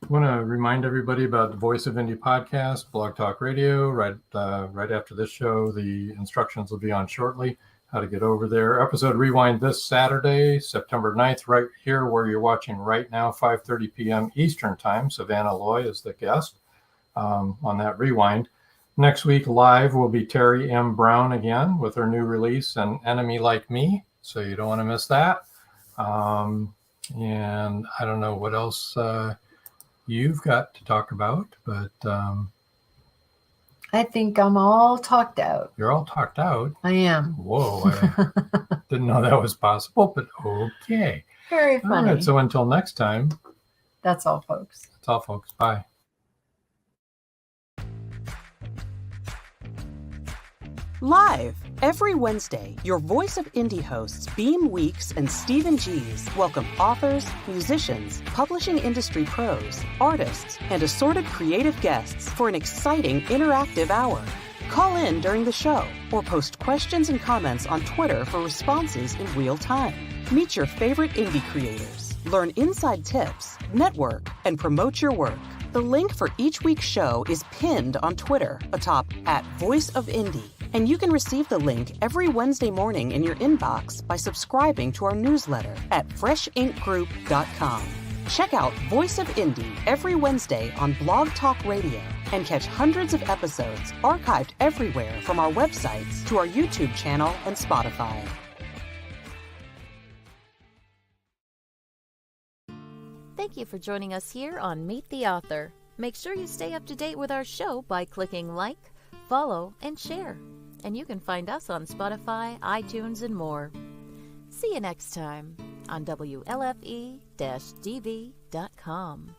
I want to remind everybody about the Voice of Indie podcast, Blog Talk Radio. Right after this show, the instructions will be on shortly, how to get over there. Episode rewind this Saturday, September 9th, right here where you're watching right now, 5:30 p.m. Eastern Time. Savannah Loy is the guest on that rewind. Next week live will be Terry M. Brown again with her new release, An Enemy Like Me. So you don't want to miss that. And I don't know what else you've got to talk about, but I think I'm all talked out. You're all talked out. I am. Whoa, I didn't know that was possible, but okay. Very funny. All right, so until next time. That's all, folks. That's all, folks. Bye. Live every Wednesday, your Voice of Indie hosts Beam Weeks and Stephen G's welcome authors, musicians, publishing industry pros, artists, and assorted creative guests for an exciting interactive hour. Call in during the show or post questions and comments on Twitter for responses in real time. Meet your favorite indie creators, learn inside tips, network, and promote your work. The link for each week's show is pinned on Twitter atop @VoiceOfIndie, and you can receive the link every Wednesday morning in your inbox by subscribing to our newsletter at freshinkgroup.com. Check out Voice of Indie every Wednesday on Blog Talk Radio and catch hundreds of episodes archived everywhere from our websites to our YouTube channel and Spotify. Thank you for joining us here on Meet the Author. Make sure you stay up to date with our show by clicking like, follow, and share. And you can find us on Spotify, iTunes, and more. See you next time on WLFE-DB.com.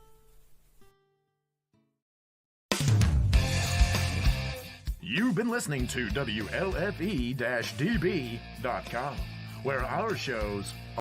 You've been listening to WLFE-DB.com, where our shows